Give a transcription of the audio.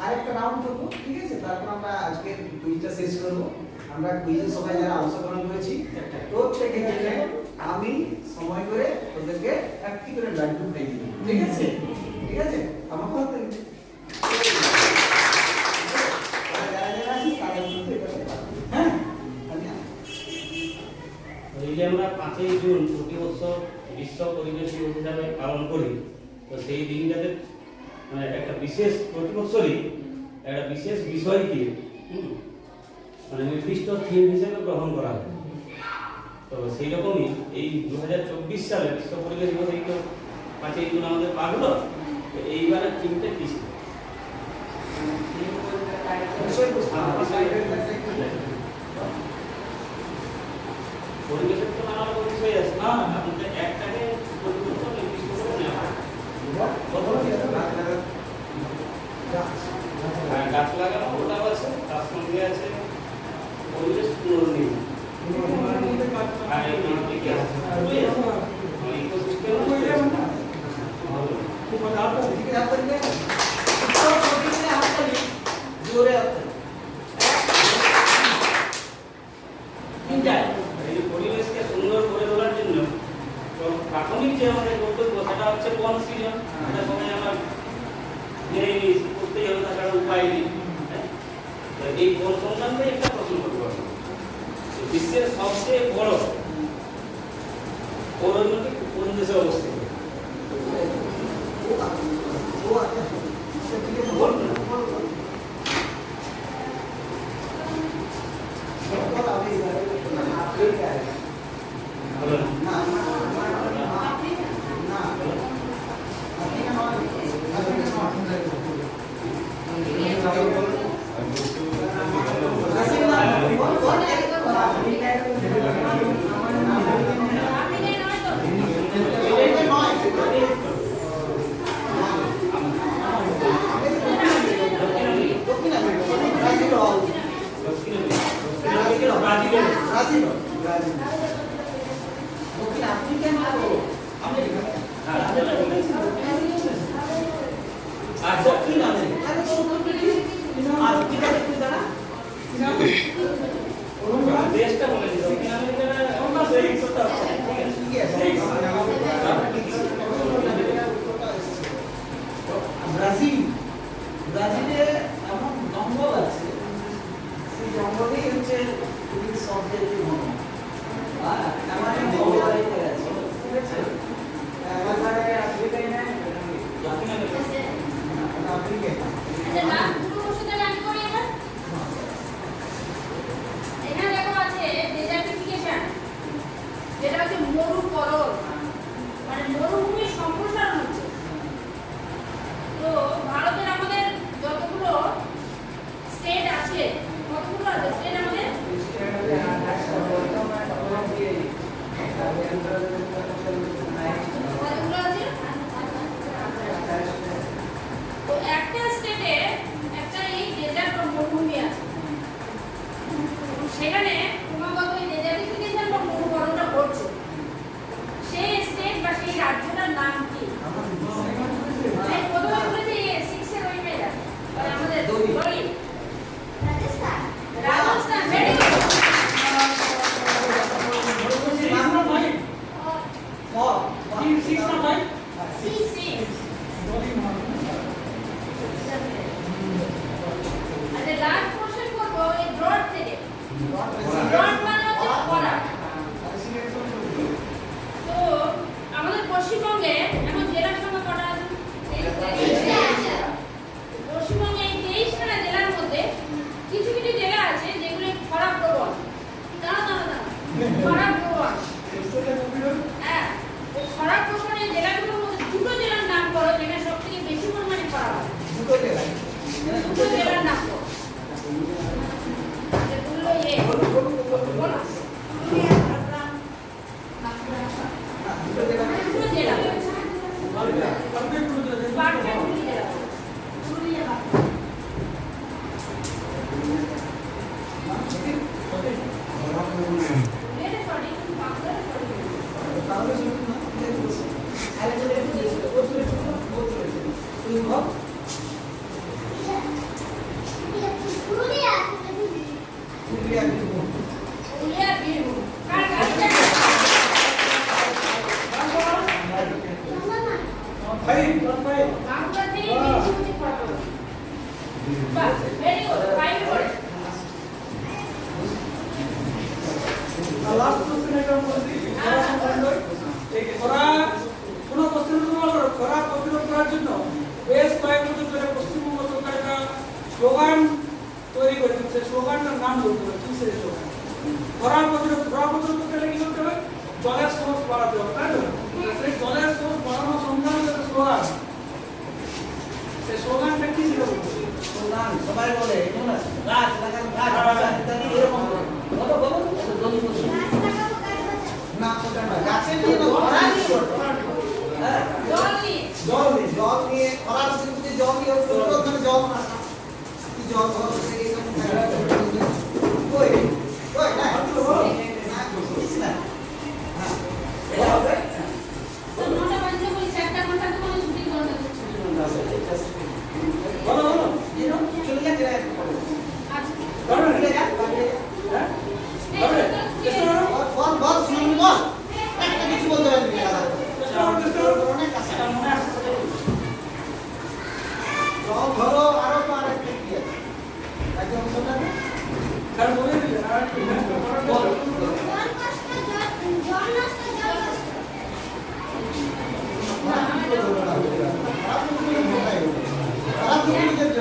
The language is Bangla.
আরেকটা রাউন্ড করব, ঠিক আছে? তারপর আমরা আজকে কুইজটা শেষ করব। আমরা কুইজে সবাই যারা অংশগ্রহণ করেছি প্রত্যেকের জন্য আমি সময় করে ওদেরকে একটি করে লাড্ডু খাইয়ে দেব, ঠিক আছে? ঠিক আছে? আমার কথা তো আমরা 5ই জুন প্রতি বছর বিশ্ব পরিবেশ দিবস হিসাবে পালন করি। তো সেই দিনটাতে মানে একটা বিশেষ প্রতি বছরই একটা বিশেষ বিষয়কে মানে নির্দিষ্ট থিম হিসেবে গ্রহণ করা হয়। তো সেই রকমই এই 2024 সালে বিশ্ব পরিবেশ দিবস এই তো 5ই জুন আমাদের পার হলো। তো এইবারের থিমটা কি ছিল? পরিবেশের তো নানা রকম বিষয় আছে না, আমাদের একটাকে পরিবর্তন নির্দিষ্ট করে নেওয়া হয়। গাছ লাগানো ওটাও আছে, তার সঙ্গে আছে পরিবেশ পুনর্নির্মাণ। পরিবেশকে সুন্দর করে তোলার জন্য প্রাথমিক যে আমাদের কর্তব্য সেটা হচ্ছে বন সৃজন। এটা সময় আমরা করতেই হবে, তাছাড়া উপায় নেই। এই বন সংক্রান্ত একটা প্রশ্ন করতে পারবো, বিশ্বের সবচেয়ে বড় অরণ্যটি কোন দেশে অবস্থিত? ব্রাজিলে এমন জঙ্গল আছে, সেই জঙ্গলেই হচ্ছে সবচেয়ে ঘন। আমাদের জঙ্গলাইতে আছে, ঠিক আছে? আমাদের আফ্রিকায় না, দক্ষিণ আফ্রিকায় না পুরো ওষুধে রান করি এবার। এখানে দেখো আছে ডেজার্টিফিকেশন, যেটা হচ্ছে মরুকরণ, মানে মরুভূমির সম্প্রসারণ হচ্ছে। তো ভারতের আমাদের যতগুলো স্টেট আছে, কতগুলো আছে স্টেট আমাদের? কতগুলো আছে? তো একটা স্টেটে একটা এই ডেজার্ট বা মরুভূমি আছে, সেখানে ক্রমাগত এই ডেজার্টিফিকেশন বা মরুকরণটা ঘটছে। সেই স্টেট বা সেই রাজ্যটার নাম কি? এই প্রথমে বলেছি 6 এর ওই মেয়েটা আমাদের দড়ি রাজস্থান। Rajasthan, very good. আচ্ছা, লাস্ট কোশ্চেন করব এই ব্রড থেকে। ব্রড মানে হচ্ছে খরা। তো আমাদের পশ্চিমবঙ্গে এখন জেলার সংখ্যা কটা আছে? 23টা। পশ্চিমবঙ্গে এই 23টা জেলার মধ্যে কিছু কিছু জেলা আছে যেগুলো খরা প্রবণ। খরা প্রবণ। হ্যাঁ, এই খরা প্রবণ এই জেলাগুলোর মধ্যে দুটো জেলার নাম করো যেখানে সবথেকে বেশি পরিমাণে খরা হয়। দুটো জেলার নাম করো। যেগুলো বলো। তাহলে বাহ ভেরি গুড 5 করে লাস্ট কোশ্চেন এটা বলছি খরা কোন কোশ্চেন তোমার খরা প্রতিরোধ করার জন্য বেশ কয়েক বছর ধরে পশ্চিমবঙ্গ সরকার একটা স্লোগান তৈরি করে দিচ্ছে স্লোগানটার নাম বলতে হবে কি সেই স্লোগান খরা প্রতিরোধ করতে গেলে কি করতে হবে জলের সোর্স বাড়াতে হবে তাই তো সেই জলের সোর্স বাড়ানো সংক্রান্ত একটা স্লোগান সেই স্লোগানটা কি ছিল প্রধান সবাই বলে গাছ লাগান গাছ ইত্যাদি এরকম বলো বলো জলদি বলছো না ওটা না গাছের নিয়ে তো খরা নিয়ে হ্যাঁ জল নিয়ে খরা কিন্তু জল নিয়ে প্রথমে জল না কি জল বলো কই কই না কিছু না হ্যাঁ এটা হবে তো নটা বাজে বলি 4টা ঘন্টা তো কোনো ছুটি করতে বলো বলো চলে যাচ্ছে আচ্ছা বলো চলে যাচ্ছে হ্যাঁ এই বলো তো বল বল শুনুন বল একটা কিছু বলতে পারবি না অনেক কাছে জল ধরো আরো তো আরেকটা কি আছে একদম শোনা না আর বলে দিলে আর কি বল খারাপ